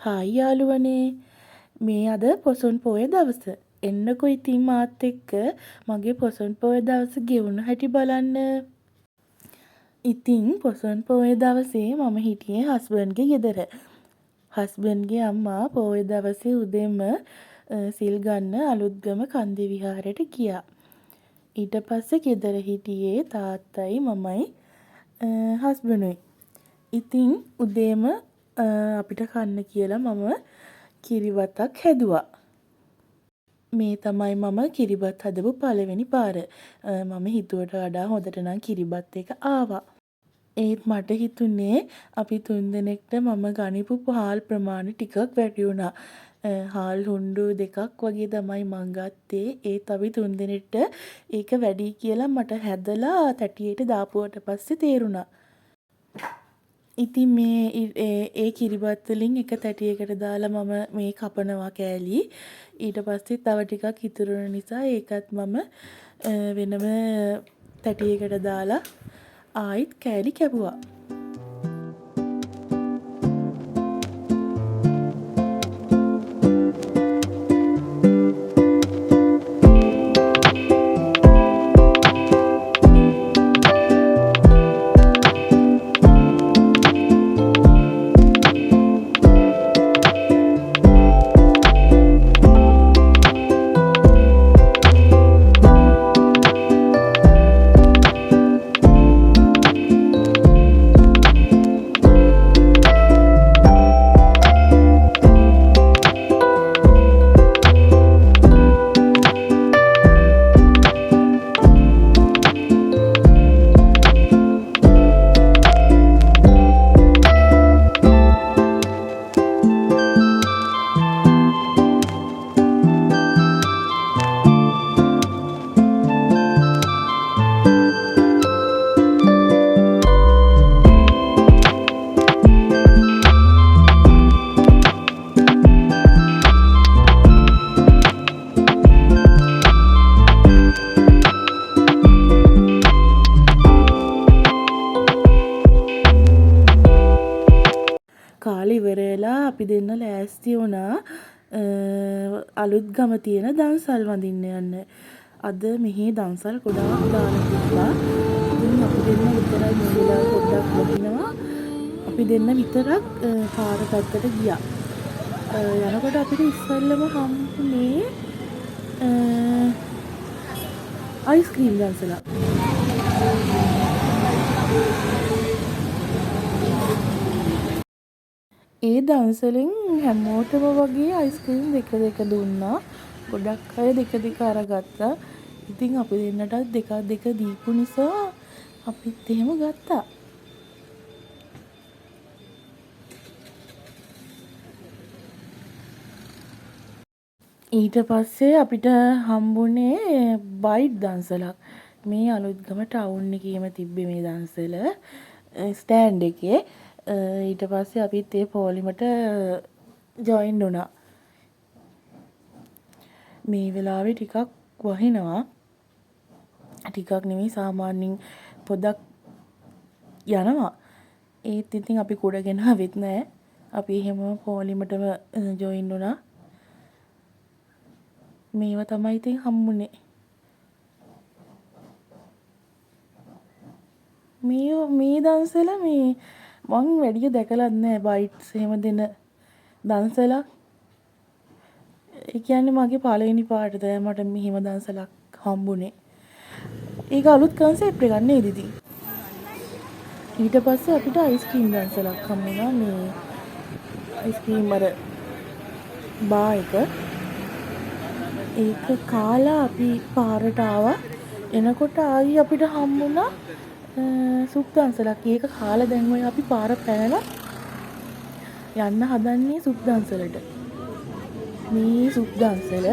Hi යාළුවනේ මේ අද පොසොන් පෝය දවස. එන්නකෝ ඉතින් මාත් එක්ක මගේ පොසොන් පෝය දවස ගෙවුණු හැටි බලන්න. ඉතින් පොසොන් පෝය දවසේ මම හිටියේ හස්බන්ඩ්ගේ ගෙදර. හස්බන්ඩ්ගේ අම්මා පෝය දවසේ උදේම සිල් ගන්න අලුත්ගම කන්දේ විහාරයට ගියා. ඊට පස්සේ ගෙදර හිටියේ තාත්තයි මමයි හස්බන්ඩුයි. ඉතින් උදේම අපිට කන්න කියලා මම කිරිබතක් හැදුවා. මේ තමයි මම කිරිබත් හදපු පළවෙනි පාර. මම හිතුවට වඩා හොඳට නම් කිරිබත් එක ආවා. ඒත් මට හිතුනේ අපි තුන්දෙනෙක්ට මම ගනිපු හාල් ප්‍රමාණය ටිකක් වැඩි වුණා. හාල් හුණ්ඩු 2ක් වගේ තමයි මං ගත්තේ. ඒත් අපි තුන්දෙනෙක්ට ඒක වැඩි කියලා මට හැදලා තැටියට දාපුවට පස්සේ තේරුණා. ඉතින් ඒ කිරිබත් වලින් එක තැටියකට දාලා මම මේ කපනවා කෑලි. ඊට පස්සේ තව ටිකක් ඉතුරු වෙන නිසා ඒකත් මම වෙනම තැටියකට දාලා ආයිත් කෑලි කැපුවා. කාලේ ඉවර වෙලා අපි දෙන්න ලෑස්ති වුණා අලුත්ගම තියෙන දන්සල් වඳින්න යන්න. අද මෙහි දන්සල් ගොඩාක් දාලා තිබ්බා. ඉතින් අපි දෙන්න විතරයි මේ වෙලාව පොඩ්ඩක් වදිනවා. අපි දෙන්න විතරක් පාර පැත්තට ගියා. යනකොට අපිට ඉස්සෙල්ලම හම්බුනේ අයිස්ක්‍රීම් දන්සලක්. ඒ දන්සලෙන් හැමෝටම වගේ අයිස්ක්‍රීම් දෙක දුන්නා. ගොඩක් අය දෙක අරගත්තා. ඉතින් අපි දෙන්නටත් දෙක දීපු නිසා අපිත් එහෙම ගත්තා. ඊට පස්සේ අපිට හම්බුනේ බයිට් දන්සලක්. මේ අලුත්ගම ටවුන් එකේම තිබ්බේ මේ දන්සල ස්ටෑන්ඩ් එකේ. ඊට පස්සේ අපිත් ඒ පොලිමට ජොයින් වුණා. මේ වෙලාවේ ටිකක් වහිනවා. ටිකක් නෙමෙයි සාමාන්‍යයෙන් පොඩක් යනවා. ඒත් ඉතින් අපි කුඩගෙන ආවෙත් නෑ. අපි එහෙම පොලිමටම ජොයින් වුණා. මේව තමයි ඉතින් හම්බුනේ. මේ දන්සල මං වැඩිය දැකලත් නෑ බයිට්ස් එහෙම දෙන දන්සලක්. ඒ කියන්නේ මගේ පළවෙනි පාට තමයි මට මෙහෙම දන්සලක් හම්බුනේ. ඒක අලුත් කන්සෙප්ට් එකක් නේද ඉතින්. ඊට පස්සේ අපිට අයිස්ක්‍රීම් දන්සලක් හම්බුණා. මේ අයිස්ක්‍රීම් අර බා එක. ඒක කාලා අපි පාරට ආවා. එනකොට ආයි අපිට හම්බුණා සුප් දන්සලක්. ඒක කාලා දැන් ඔය අපි පාර පැනලා යන්න හදන්නේ සුප් දන්සලට. මේ සුප් දන්සල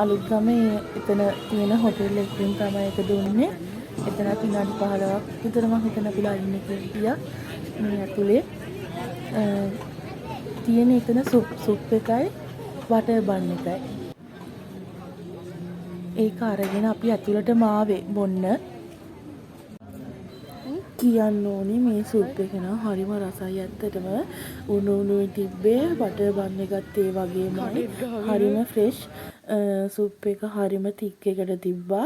අලුත්ගමේ එතන තියෙන හොටෙල් එකකින් තමයි ඒක දුන්නේ. එතනත් විනාඩි 15ක් විතර මම හිතන අපි ලයින් එකේ ගියා. මේ ඇතුලේ තියෙන එතන සුප් එකයි බටර් බන් එකයි. ඒක අරගෙන අපි ඇතුළටම ආවේ බොන්න. කියන්න ඕනි මේ සුප් එක නම් හරිම රසයි ඇත්තටම. උණු උණුයි තිබ්බේ බටර් බන් එකත් ඒ වගේමයි. හරිම ෆ්‍රෙෂ්. සුප් එක හරිම තික් එකට තිබ්බා.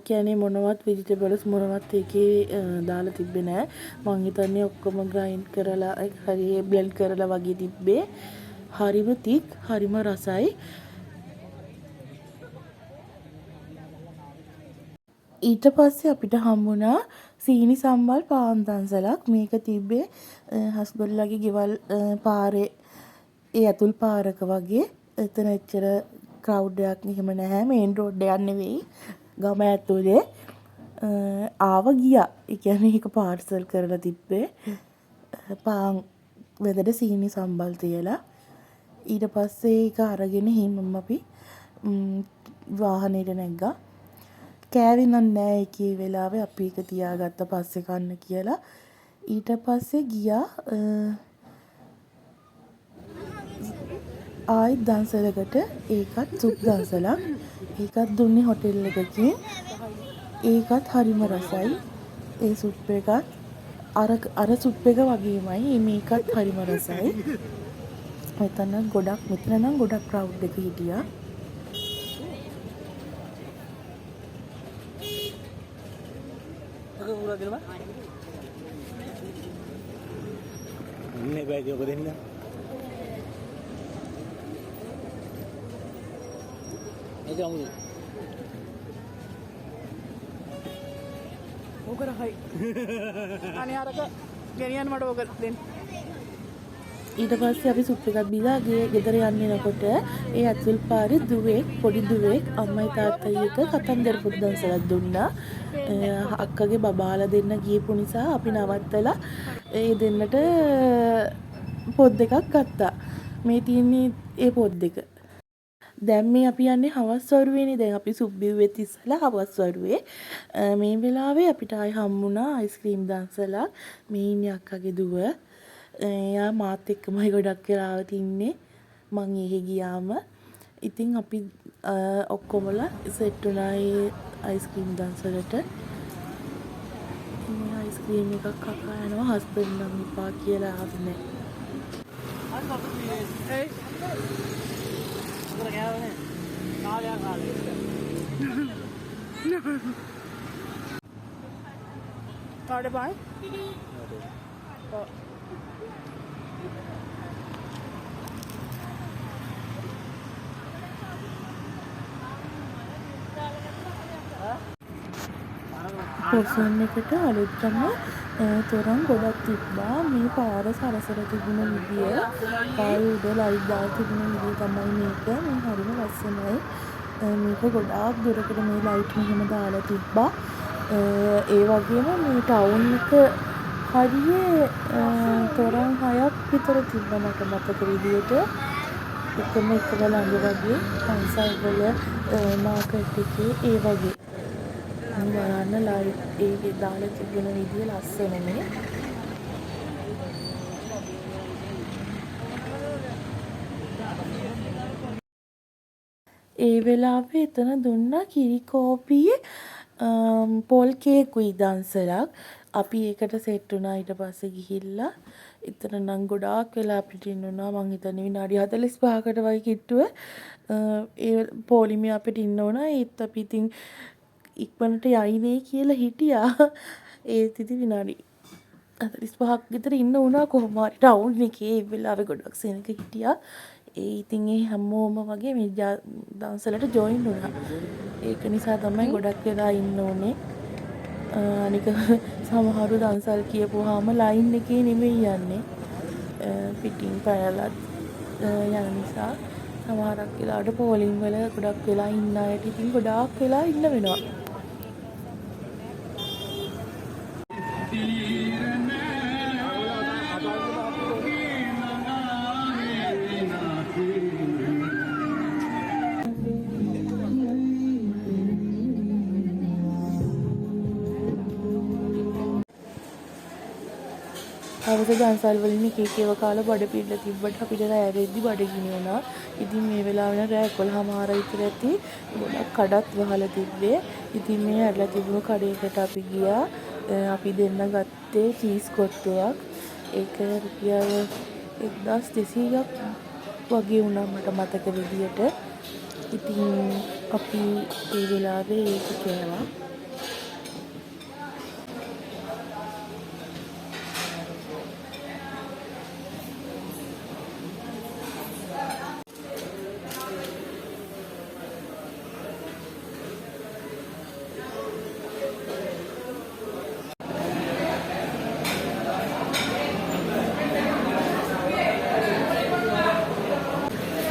කියන්නේ මොනවත් වෙජිටබල්ස් මොනවත් එකේ දාලා තිබ්බේ නෑ. මං හිතන්නේ ඔක්කොම ග්‍රයින්ඩ් කරලා හරි බ්ලෙන්ඩ් කරලා වගේ තිබ්බේ. හරිම තික් හරිම රසයි. ඊට පස්සේ අපිට හම්බුණා සීනි සම්බල් පාන් දන්සලක්. මේක තිබ්බේ හස්බන්ඩ්ලාගේ ගෙවල් පාරේ ඒ ඇතුල් පාරක වගේ. එතන එච්චර ක්‍රවුඩ් එකක් එහෙම නැහැ. මේන් රෝඩ් එකක් නෙවෙයි. ගම ඇතුලේ ආව ගියා. ඒ කියන්නේ ඒක පාර්සල් කරලා තිබ්බේ. පාන් වෙදට සීනි සම්බල් තියලා. ඊට පස්සේ ඒක අරගෙන හිමම අපි වාහනේට නැග්ගා. කෑවේ නෑ ඒකේ වෙලාවේ අපි ඒක තියාගත්ත පස්සේ කන්න කියලා. ඊට පස්සේ ගියා ආයි දන්සලකට. ඒකත් සුප් දන්සලක්. ඒකත් දුන්නේ හොටෙල් එකකින්. ඒකත් හරිම රසයි. ඒ සුප් එකත් අර සුප් එක වගේමයි. මේකත් හරිම රසයි. මෙතන නම් ගොඩක් ක්‍රවුඩ් එක හිටියා. ini baik juga deh nih. Ini kamu. Oke dah hai. Ani haraka genian mada oke den. ඊට පස්සේ අපි සුප් එකක් බීලා ගෙදර යන්නේනකොට ඒ ඇතුල් පාරේ පොඩි දුවෙක් අම්මයි තාත්තයි එක කතන්දර පොත් දන්සලක් දුන්නා. අක්කගේ බබාලා දෙන්න ගියපු නිසා අපි නවත්තලා ඒ දෙන්නට පොත් දෙකක් ගත්තා. මේ තියෙන්නේ ඒ පොත් දෙක. දැන් මේ අපි යන්නේ හවස් වරුවේනේ. දැන් අපි සුප් බිව්වෙත් ඉස්සලා හවස් වරුවේ. මේ වෙලාවේ අපිට ආයි හම්බුණා අයිස්ක්‍රීම් දන්සලක්. මේ ඉන්නේ අක්කගේ දුව. එයා මාත් එක්කමයි ගොඩක් වෙලාවට ඉන්නේ. මං එහෙ ගියාම ඉතින් අපි ඔක්කොමලා සෙට් වුණා ඒ අයිස්ක්‍රීම් දන්සලට. මේ අයිස්ක්‍රීම් එකක් කකා යනවා. හස්බන්ඩ් නම් ඉපා කියලා ආවේ Hey. Oke dah nih. Kali. Kade bhai? Poson එකට අලුත්ම තොරන් ගොඩක් තිබ්බා. මේ පාර සරසර තිබුණ විදිය, පාර උඩ ලයිට් දාලා තිබුණ විදිය තමයි මේක. මේ හරිම ලස්සනයි. මේක ගොඩාක් දුරකට මේ ලයිට් මෙහෙම දාලා තිබ්බා. ඒ වගේම මේ ටවුන් එක හරියේ තොරන් 6ක් විතර තිබ්බා මට මතක විදියට. එකම එක ළඟ වගේ පන්සල්වල මාකට් එකේ ඒ වගේ. බලන්න ලයිට් ඒකේ දාලා තිබුණ විදිය ලස්සනනේ. ඒ වෙලාවේ එතන දුන්නා කිරි කෝපියේ පොල් කේකුයි දන්සලක්. අපි ඒකට සෙට් වුණා. ඊට පස්සේ ගිහිල්ලා එතන නම් ගොඩාක් වෙලා අපිට ඉන්න උනා. මං හිතන්නේ විනාඩි 45කට වගේ කිට්ටුව. ඒ පොලිමේ අපිට ඉන්න උනා. ඒත් අපි ඉතින් ඉක්මනට යයිනේ කියලා හිටියා. ඒත් ඉතින් විනාඩි 45ක් විතර ඉන්න උනා කොහොම හරි ටවුන් එකේ. ඒ වෙලාවේ ගොඩක් සෙනඟ හිටියා. ඒ ඉතින් ඒ හැමෝම වගේ මේ දන්සලට ජොයින් වුණා. ඒක නිසා තමයි ගොඩක් වෙලා ඉන්න උනේ. අනික සමහරු දන්සල් කියපුවාම ලයින් එකේ නෙමෙයි යන්නේ. පිටින් පැනලත් යන නිසා සමහරක් වෙලාවට පෝලිං වල ගොඩක් වෙලා ඉන්න අයට ඉතින් ගොඩාක් වෙලා ඉන්න වෙනවා. අවස දන්සල් වලින් එක එකව කාලා බඩ පිරලා තිබ්බට අපිට රෑ වෙද්දි බඩගිනි වුණා. ඉතින් මේ වෙලාව වෙන රෑ 11:00 විතර ඇති ගොඩක් කඩත් වහලා තිබ්බේ. ඉතින් මේ ඇරලා තිබුණු කඩේකට අපි ගියා. අපි දෙන්න ගත්තේ චීස් කොට්ටයක්. ඒක රුපියල් 1200ක් වගේ වුණා මට මතක විදියට. ඉතින් අපි ඒ වෙලාවේ ඒක කෑවා.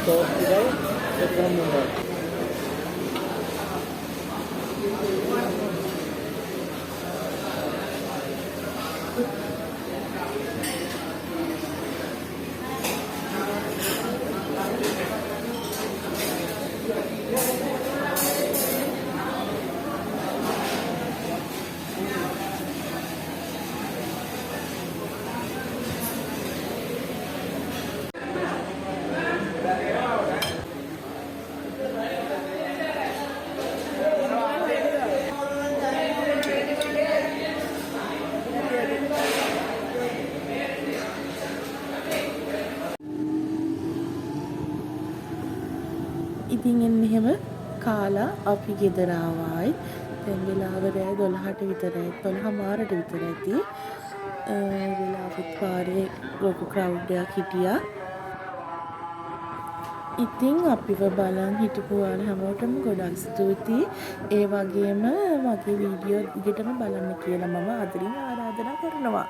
සෝස් ටිකයි එකම මොනවා. ඉතින් එන්න එහෙම කාලා අපි ගෙදර ආවායි. දැන් වෙලාව රෑ 12ට විතර ඇති. 12:00 විතර ඇති. වෙලාවෙත් පාරේ ලොකු ක්‍රවුඩ් එකක් හිටියා. ඉතින් අපිව බලන් හිටපු ඔයාලා හැමෝටම ගොඩක් ස්තුතියි. ඒ වගේම මගේ වීඩියෝ දිගටම බලන්න කියලා මම ආදරෙන් ආරාධනා කරනවා.